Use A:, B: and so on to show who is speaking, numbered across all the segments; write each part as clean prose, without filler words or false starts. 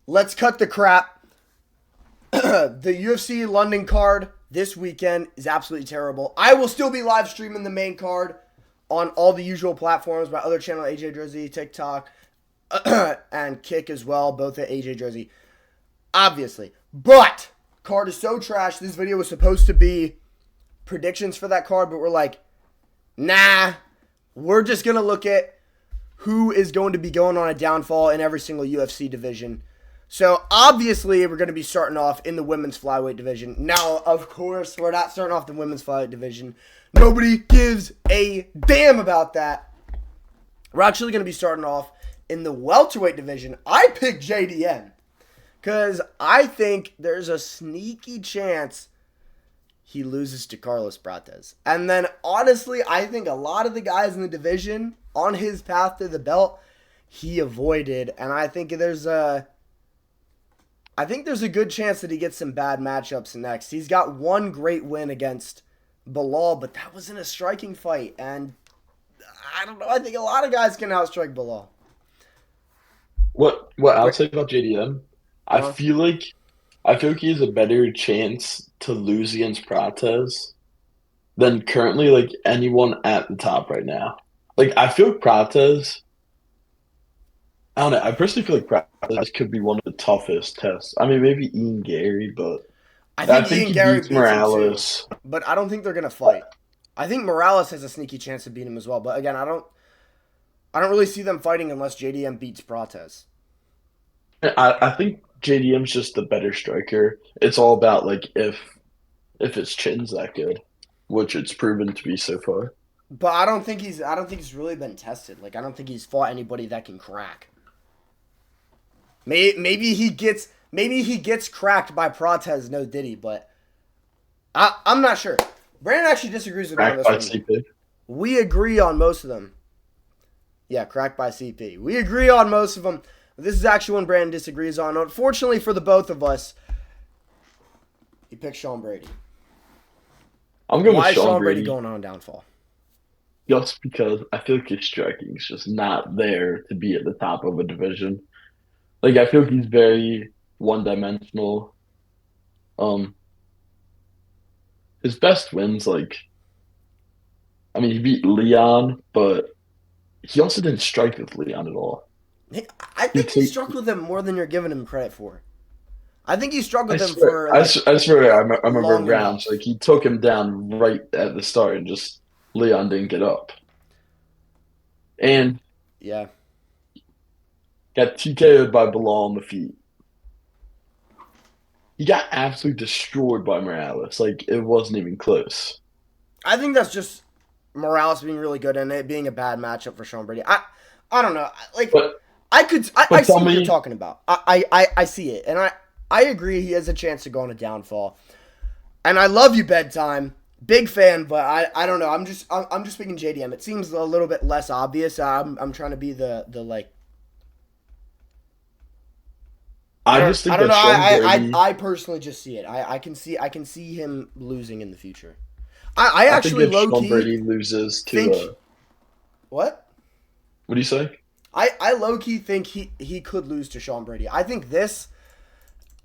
A: let's cut the crap. The UFC London card this weekend is absolutely terrible. I will still be live streaming the main card on all the usual platforms. My other channel, AJ Jersey, TikTok, and Kick as well, both at AJ Jersey. Obviously. But card is so trash. This video was supposed to be predictions for that card, but we're like, nah. We're just going to look at who is going to be going on a downfall in every single UFC division. So, obviously, we're going to be starting off in the women's flyweight division. Now, of course, we're not starting off the women's flyweight division. Nobody gives a damn about that. We're actually going to be starting off in the welterweight division. I picked JDM because I think there's a sneaky chance he loses to Carlos Prates. And then, honestly, I think a lot of the guys in the division on his path to the belt, he avoided. And I think there's a good chance that he gets some bad matchups next. He's got one great win against Bilal, but that was in a striking fight. And I don't know. I think a lot of guys can outstrike Bilal.
B: What I'll say about JDM, I feel like he has a better chance to lose against Prates than currently like anyone at the top right now. Like I feel like Prates, I don't know. I personally feel like Prates could be one of the toughest tests. I mean, maybe Ian Gary, but
A: I think Ian Gary
B: beats Morales.
A: Him too, but I don't think they're gonna fight. I think Morales has a sneaky chance to beat him as well. But again, I don't really see them fighting unless JDM beats Prates.
B: I think JDM's just the better striker. It's all about like if his chin's that good, which it's proven to be so far.
A: But I don't think he's really been tested. Like I don't think he's fought anybody that can crack. Maybe he gets cracked by Prates, no Diddy, but I'm not sure. Brandon actually disagrees with me on this one.
B: CP.
A: We agree on most of them. Yeah, cracked by CP. We agree on most of them. This is actually one Brandon disagrees on. Unfortunately for the both of us, he picked Sean Brady.
B: I'm going
A: Why
B: with Sean
A: Brady going on a downfall?
B: Just because I feel like his striking is just not there to be at the top of a division. Like I feel like he's very one-dimensional. His best wins, like, I mean, he beat Leon, but he also didn't strike with Leon at all.
A: I think he struck with him more than you're giving him credit for. I think he struck with him
B: for. I swear, I remember rounds like he took him down right at the start, and just Leon didn't get up. And
A: yeah,
B: got TKO'd by Bilal on the feet. He got absolutely destroyed by Morales. Like it wasn't even close.
A: I think that's just Morales being really good and it being a bad matchup for Sean Brady. I don't know. Like I see what you're talking about. I see it, and I agree. He has a chance to go on a downfall. And I love you, Bedtime. Big fan, but I don't know. I'm just picking JDM. It seems a little bit less obvious. I'm trying to be the like. I don't know. I personally just see it. I can see him losing in the future. I actually low key
B: Sean Brady loses to
A: what?
B: What do you say?
A: I low key think he could lose to Sean Brady. I think this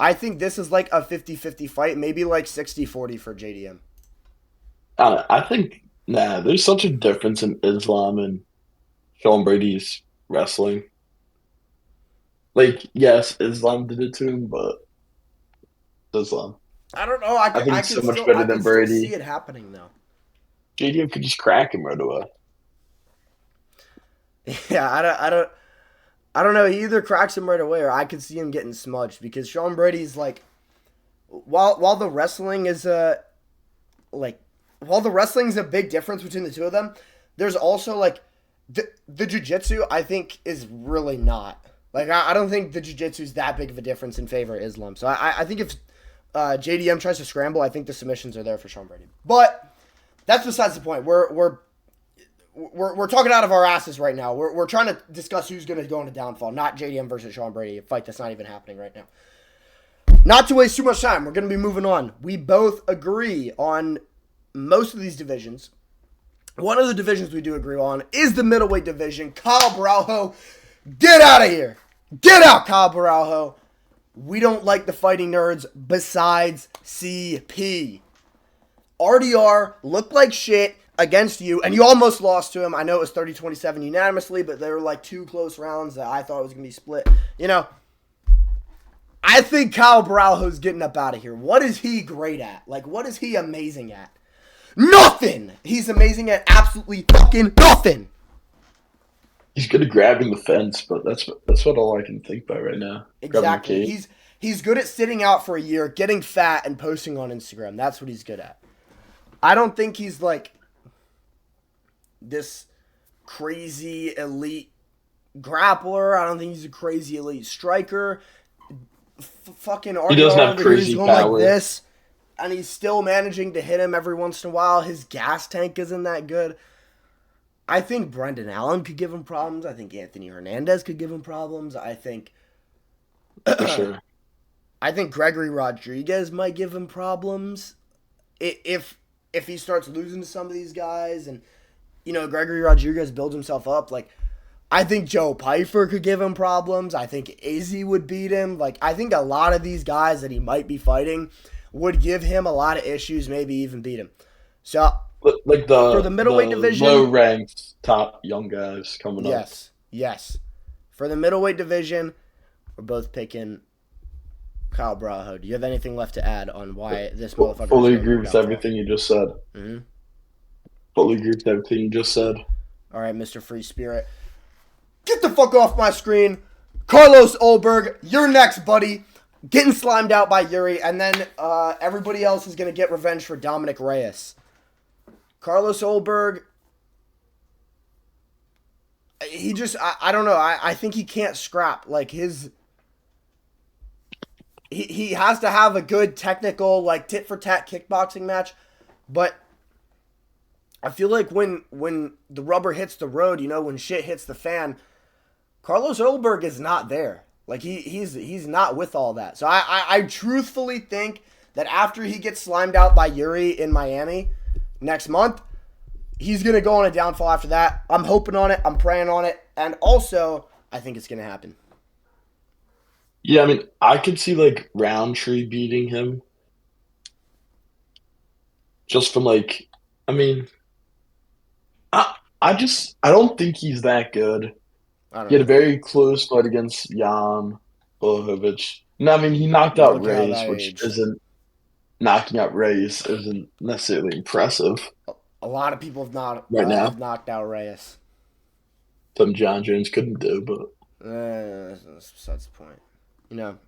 A: is like a 50-50 fight, maybe like 60-40 for JDM.
B: I think there's such a difference in Islam and Sean Brady's wrestling. Like, yes, Islam did it to him, but Islam.
A: I don't know. I
B: think it's so much better than Brady.
A: See it happening though.
B: JDM could just crack him right away.
A: Yeah, I don't know. He either cracks him right away, or I could see him getting smudged because Sean Brady's like, while the wrestling is a big difference between the two of them, there's also like the jiu-jitsu I think is really not. Like I don't think the jiu-jitsu is that big of a difference in favor of Islam. So I think if JDM tries to scramble, I think the submissions are there for Sean Brady. But that's besides the point. We're talking out of our asses right now. We're trying to discuss who's going to go into downfall, not JDM versus Sean Brady, a fight that's not even happening right now. Not to waste too much time, we're going to be moving on. We both agree on most of these divisions. One of the divisions we do agree on is the middleweight division. Kyle Baralho, get out of here. Get out, Kyle Baralho. we don't like the fighting nerds besides CP. RDR looked like shit against you, and you almost lost to him. I know it was 30-27 unanimously, but there were like 2 close rounds that I thought it was going to be split. You know, I think Kyle Baralho's getting up out of here. What is he great at? Like, what is he amazing at? Nothing! He's amazing at absolutely fucking nothing!
B: He's good at grabbing the fence, but that's what all I can think about right now.
A: Exactly. He's good at sitting out for a year, getting fat, and posting on Instagram. That's what he's good at. I don't think he's like this crazy elite grappler. I don't think he's a crazy elite striker. Fucking RDR,
B: he doesn't have crazy
A: going
B: power.
A: Like this, and he's still managing to hit him every once in a while. His gas tank isn't that good. I think Brendan Allen could give him problems. I think Anthony Hernandez could give him problems. I think
B: For sure.
A: I think Gregory Rodriguez might give him problems if he starts losing to some of these guys, and you know Gregory Rodriguez builds himself up. Like, I think Joe Pyfer could give him problems. I think Izzy would beat him. Like, I think a lot of these guys that he might be fighting would give him a lot of issues, maybe even beat him. So,
B: like
A: for the middleweight division,
B: low-ranked top young guys coming up.
A: Yes. For the middleweight division, we're both picking Kyle Baralho. Do you have anything left to add on why this motherfucker?
B: Fully agree with everything you just said.
A: Mm-hmm.
B: Fully agree with everything you just said.
A: All right, Mr. Free Spirit. Get the fuck off my screen. Carlos Olberg, you're next, buddy. Getting slimed out by Yuri, and then everybody else is going to get revenge for Dominic Reyes. Carlos Olberg, he just, I don't know. I think he can't scrap. Like, he has to have a good technical, like, tit-for-tat kickboxing match, but I feel like when the rubber hits the road, you know, when shit hits the fan, Carlos Olberg is not there. Like, he's not with all that. So I truthfully think that after he gets slimed out by Yuri in Miami next month, he's going to go on a downfall after that. I'm hoping on it. I'm praying on it. And also, I think it's going to happen.
B: Yeah, I mean, I could see, like, Roundtree beating him. Just from, like, I mean, I don't think he's that good. He had a very close fight against Jan Blachowicz. No, I mean, he knocked out Reyes, which isn't knocking out Reyes isn't necessarily impressive.
A: A lot of people have not
B: have
A: knocked out Reyes.
B: Something John Jones couldn't do, but
A: that's besides the point. You know.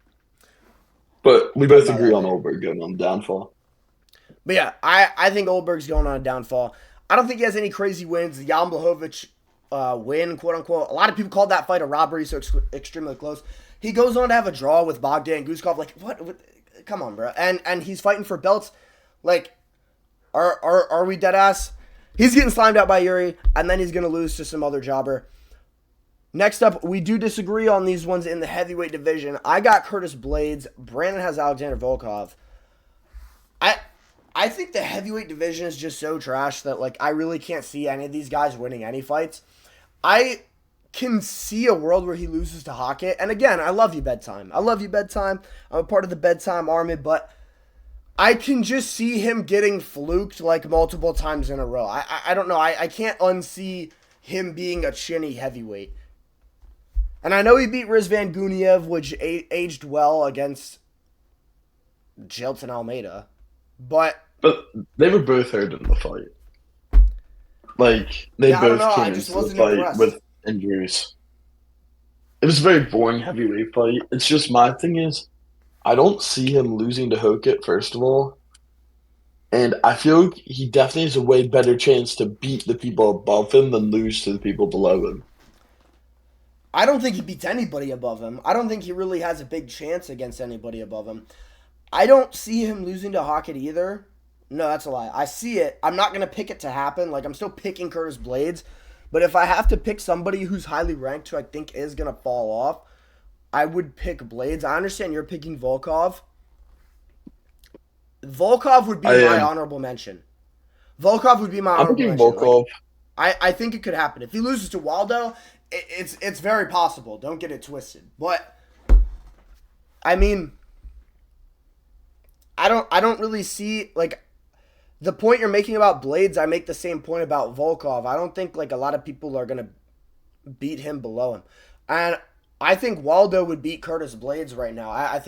B: But we both agree on Olberg going on the downfall.
A: But yeah, I think Olberg's going on a downfall. I don't think he has any crazy wins. The Jan Blachowicz win, quote unquote. A lot of people called that fight a robbery, so extremely close. He goes on to have a draw with Bogdan Guskov. Like, what? Come on, bro. And he's fighting for belts. Like, are we dead ass? He's getting slimed out by Yuri, and then he's gonna lose to some other jobber. Next up, we do disagree on these ones in the heavyweight division. I got Curtis Blades. Brandon has Alexander Volkov. I think the heavyweight division is just so trash that, like, I really can't see any of these guys winning any fights. I can see a world where he loses to Hackett. And again, I love you, Bedtime. I'm a part of the Bedtime army, but I can just see him getting fluked, like, multiple times in a row. I don't know. I can't unsee him being a chinny heavyweight. And I know he beat Rizvan Guniev, which aged well against Jelton Almeida. But
B: they were both hurt in the fight. Like, they both came into the fight with injuries. It was a very boring heavyweight fight. It's just, my thing is, I don't see him losing to Hackett, first of all. And I feel like he definitely has a way better chance to beat the people above him than lose to the people below him.
A: I don't think he beats anybody above him. I don't think he really has a big chance against anybody above him. I don't see him losing to Hackett either. No, that's a lie. I see it. I'm not going to pick it to happen. Like, I'm still picking Curtis Blades. But if I have to pick somebody who's highly ranked who I think is going to fall off, I would pick Blades. I understand you're picking Volkov. Volkov would be my honorable mention. Volkov would be my honorable mention.
B: Volkov.
A: Like, I think it could happen. If he loses to Waldo, it's very possible. Don't get it twisted. But I mean, I don't really see like the point you're making about Blades. I make the same point about Volkov. I don't think like a lot of people are gonna beat him below him, and I think Waldo would beat Curtis Blades right now. I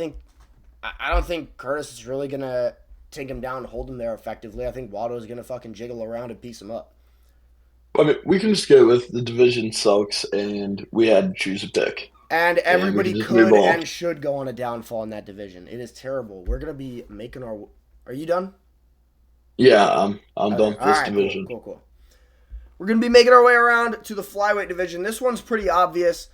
A: don't think Curtis is really gonna take him down and hold him there effectively. I think Waldo's gonna fucking jiggle around and piece him up.
B: I mean, we can just go with the division sucks, and we had to choose a pick,
A: And
B: and we
A: everybody
B: can just move
A: could
B: on.
A: and should go on a downfall in that division. It is terrible. We're gonna be making our. Are you done?
B: Yeah, I'm
A: Okay.
B: done with
A: All
B: this
A: right. Cool.
B: division.
A: Cool. Cool. We're gonna be making our way around to the flyweight division. This one's pretty obvious.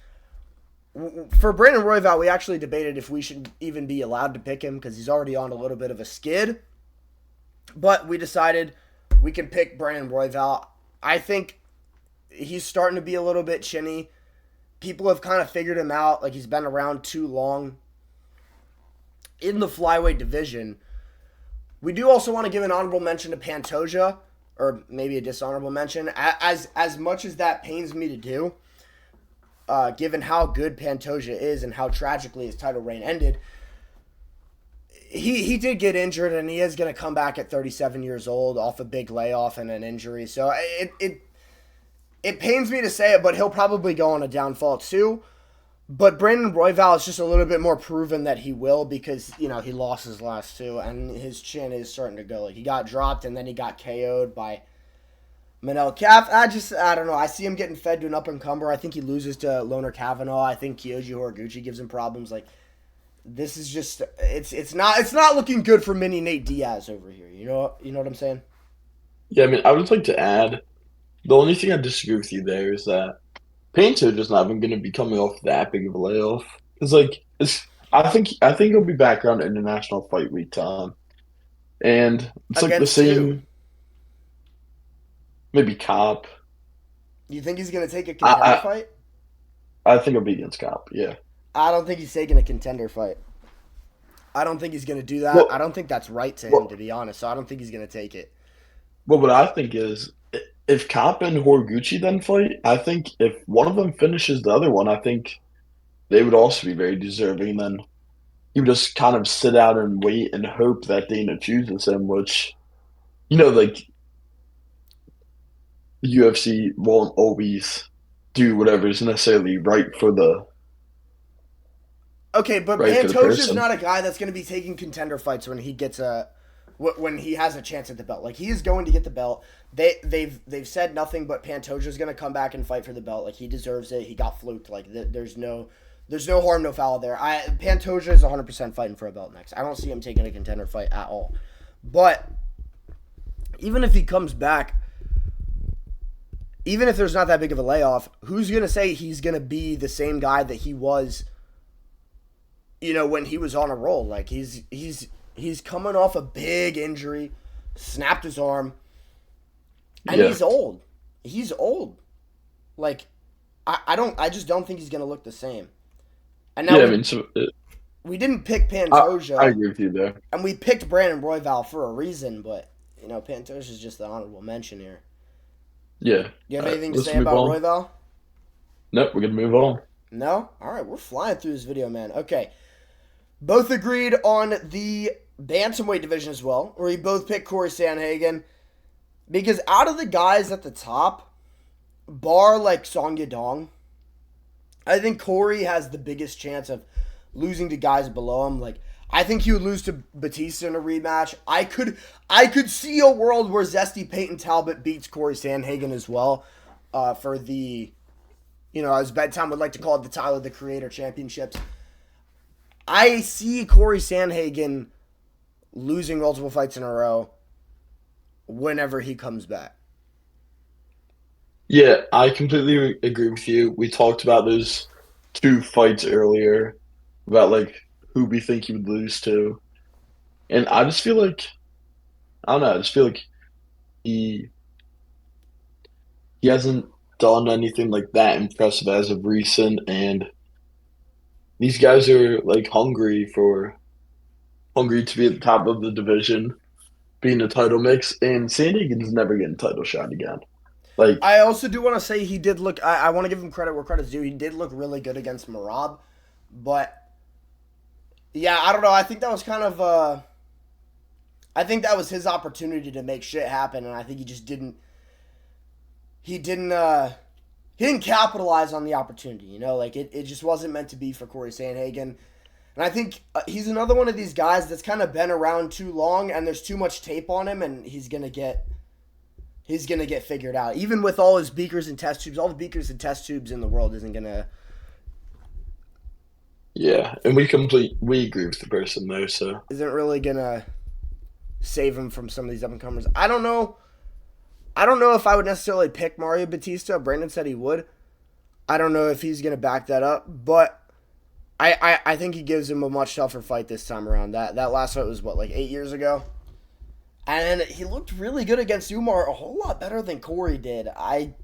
A: For Brandon Royval, we actually debated if we should even be allowed to pick him because he's already on a little bit of a skid. But we decided we can pick Brandon Royval. I think he's starting to be a little bit chinny. People have kind of figured him out. Like, he's been around too long in the flyweight division. We do also want to give an honorable mention to Pantoja, or maybe a dishonorable mention. As much as that pains me to do, given how good Pantoja is and how tragically his title reign ended, he did get injured, and he is going to come back at 37 years old off a big layoff and an injury. So it pains me to say it, but he'll probably go on a downfall too. But Brandon Royval is just a little bit more proven that he will because, he lost his last two, and his chin is starting to go. Like, he got dropped, and then he got KO'd by Manel Kafe. I don't know. I see him getting fed to an up-and-comer. I think he loses to Loner Kavanaugh. I think Kyoji Horiguchi gives him problems. Like, this is just, it's not looking good for mini Nate Diaz over here. You know what I'm saying?
B: Yeah, I mean, I would like to add the only thing I disagree with you there is that Painter just not even going to be coming off that big of a layoff. Because I think he'll be back around International Fight Week time, and it's like the
A: Against who?
B: same. Maybe Cop.
A: You think he's going to take a contender
B: I,
A: fight?
B: I think it'll be against Cop. Yeah.
A: I don't think he's taking a contender fight. I don't think he's going to do that. I
B: Well,
A: don't think that's right to him,
B: well,
A: to be honest. So I don't think he's going to take it.
B: well, what I think is if Cop and Horiguchi then fight, I think if one of them finishes the other one, I think they would also be very deserving. And then he would just kind of sit out and wait and hope that Dana chooses him, which, like the UFC won't always do whatever is necessarily
A: Okay, but
B: right for the
A: Pantoja's
B: person.
A: not a guy that's going to be taking contender fights when he has a chance at the belt. Like, he is going to get the belt. They've said nothing but Pantoja's going to come back and fight for the belt. Like, he deserves it. He got fluked. Like, there's no harm, no foul there. Pantoja is 100% fighting for a belt next. I don't see him taking a contender fight at all. But even if he comes back, even if there's not that big of a layoff, who's going to say he's going to be the same guy that he was, when he was on a roll? Like, he's coming off a big injury, snapped his arm, and
B: Yeah.
A: he's old. He's old. Like, I just don't think he's going to look the same. And now
B: Yeah, I mean, so
A: we didn't pick
B: I
A: Pantoja,
B: agree with you there.
A: and we picked Brandon Royval for a reason, but, Pantoja's just the honorable mention here.
B: Yeah.
A: You have
B: All right,
A: anything to
B: let's
A: say
B: move
A: about
B: on.
A: Royval?
B: Nope, we're gonna move on.
A: No? Alright, we're flying through this video, man. Okay. Both agreed on the Bantamweight division as well, where we both picked Corey Sandhagen. Because out of the guys at the top, bar like Song Yadong, I think Corey has the biggest chance of losing to guys below him. Like, I think he would lose to Batista in a rematch. I could see a world where Zesty Peyton Talbot beats Corey Sandhagen as well, for the, as Bedtime would like to call it, the Tyler the Creator Championships. I see Corey Sandhagen losing multiple fights in a row whenever he comes back.
B: Yeah, I completely agree with you. We talked about those two fights earlier about like who we think he would lose to. And I just feel like I don't know, I just feel like he he hasn't done anything like that impressive as of recent, and these guys are like hungry to be at the top of the division, be in the title mix, and Sandhagen's never getting title shot again. Like,
A: I also do want to say he did look. I want to give him credit where credit's due. He did look really good against Marab, but Yeah, I don't know. I think that was kind of I think that was his opportunity to make shit happen, and I think he just didn't. He didn't. He didn't capitalize on the opportunity. You know, like it just wasn't meant to be for Corey Sandhagen. And I think he's another one of these guys that's kind of been around too long, and there's too much tape on him, and he's gonna get figured out. Even with all his beakers and test tubes, all the beakers and test tubes in the world isn't gonna.
B: Yeah, and we agree with the person there. So
A: Isn't really gonna save him from some of these up and comers. I don't know. I don't know if I would necessarily pick Mario Batista. Brandon said he would. I don't know if he's gonna back that up, but I think he gives him a much tougher fight this time around. That last fight was what, like 8 years ago? And he looked really good against Umar, a whole lot better than Corey did. I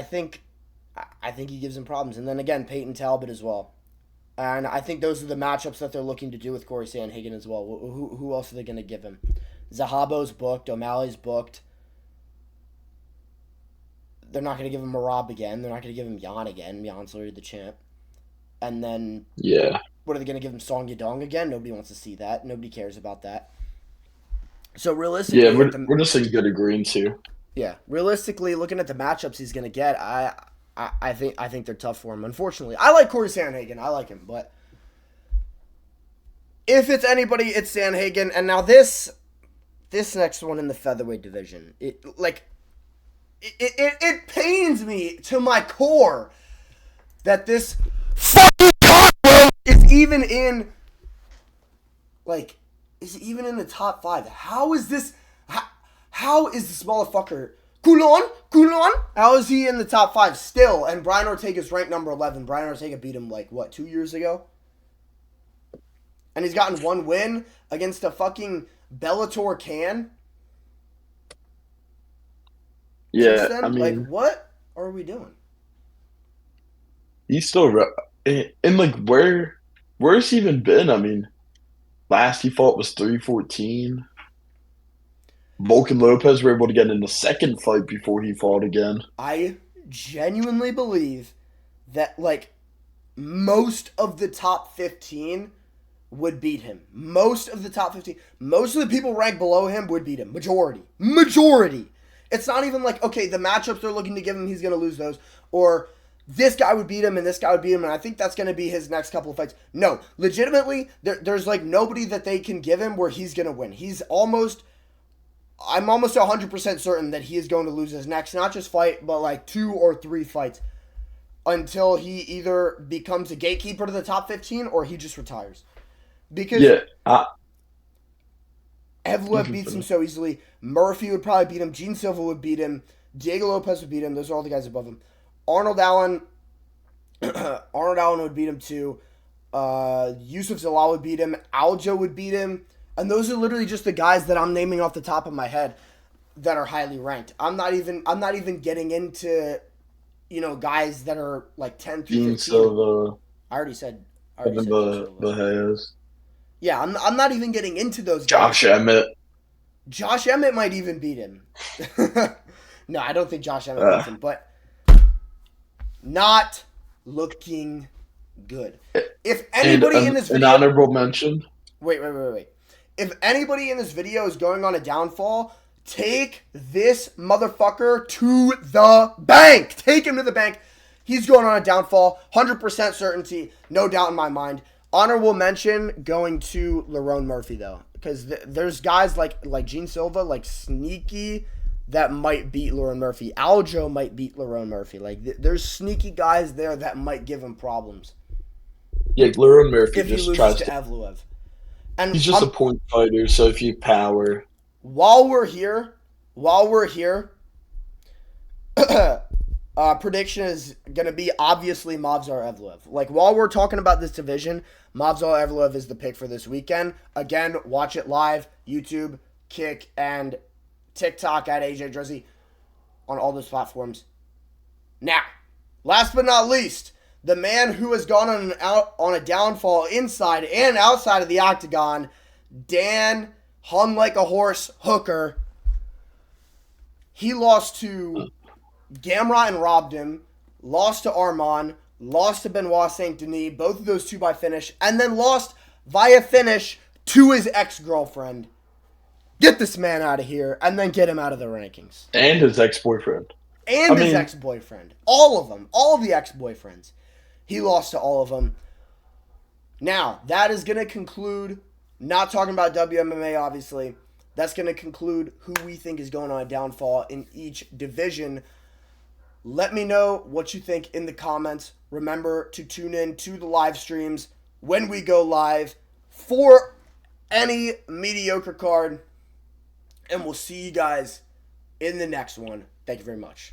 A: think he gives him problems. And then again, Peyton Talbot as well. And I think those are the matchups that they're looking to do with Corey Sandhagen as well. Who else are they going to give him? Zahabo's booked. O'Malley's booked. They're not going to give him Marab again. They're not going to give him Jan again. Jan's already the champ. And then,
B: yeah,
A: what are they going to give him? Song Yadong again? Nobody wants to see that. Nobody cares about that. So realistically,
B: yeah, we're just in good agreement here.
A: Yeah, realistically, looking at the matchups he's going to get, I think they're tough for him. Unfortunately, I like Corey Sandhagen. I like him, but if it's anybody, it's Sandhagen. And now this next one in the featherweight division, it pains me to my core that this fucking cockroach is even in the top 5. How is this? How is this motherfucker? Coulon? How is he in the top 5 still? And Brian Ortega's ranked number 11. Brian Ortega beat him 2 years ago? And he's gotten one win against a fucking Bellator can?
B: Yeah,
A: then,
B: I mean,
A: what are we doing?
B: he's still where's he even been? I mean, last he fought was 314. Volkan Lopez were able to get in the second fight before he fought again.
A: I genuinely believe that most of the top 15 would beat him. Most of the top 15. Most of the people ranked below him would beat him. Majority. It's not even okay, the matchups they're looking to give him, he's going to lose those. Or this guy would beat him and this guy would beat him, and I think that's going to be his next couple of fights. No, legitimately, there's nobody that they can give him where he's going to win. I'm almost 100% certain that he is going to lose his next, not just fight, but 2 or 3 fights until he either becomes a gatekeeper to the top 15 or he just retires. Because Evloev beats him so easily. Murphy would probably beat him. Gene Silva would beat him. Diego Lopez would beat him. Those are all the guys above him. Arnold Allen would beat him too. Yusuf Zalal would beat him. Aljo would beat him. And those are literally just the guys that I'm naming off the top of my head that are highly ranked. I'm not even getting into guys that are 10 through 15.
B: Silva.
A: I already said
B: Bahaez.
A: Yeah, I'm not even getting into those
B: guys.
A: Josh Emmett might even beat him. No, I don't think Josh Emmett beats him, but not looking good. If anybody in this video,
B: an honorable mention.
A: Wait. If anybody in this video is going on a downfall, take this motherfucker to the bank. Take him to the bank. He's going on a downfall. 100% certainty. No doubt in my mind. Honorable mention going to Lerone Murphy, though. Because there's guys like Gene Silva, sneaky, that might beat Lerone Murphy. Aljo might beat Lerone Murphy. There's sneaky guys there that might give him problems.
B: Yeah, Lerone Murphy
A: if he
B: just
A: loses
B: tries
A: to Evloev. And
B: he's just a point fighter, so if you power.
A: While we're here, prediction is going to be obviously Movsar Evloev. While we're talking about this division, Movsar Evloev is the pick for this weekend. Again, watch it live, YouTube, Kick, and TikTok at AJ Drizzy on all those platforms. Now, last but not least, the man who has gone on a downfall inside and outside of the octagon, Dan Hung Like a Horse Hooker. He lost to Gamrot and robbed him, lost to Arman, lost to Benoit Saint Denis, both of those two by finish, and then lost via finish to his ex-girlfriend. Get this man out of here, and then get him out of the rankings.
B: And his ex-boyfriend.
A: And his ex-boyfriend. All of them. All of the ex-boyfriends. He lost to all of them. Now, that is going to conclude, not talking about WMMA, obviously. That's going to conclude who we think is going on a downfall in each division. Let me know what you think in the comments. Remember to tune in to the live streams when we go live for any mediocre card. And we'll see you guys in the next one. Thank you very much.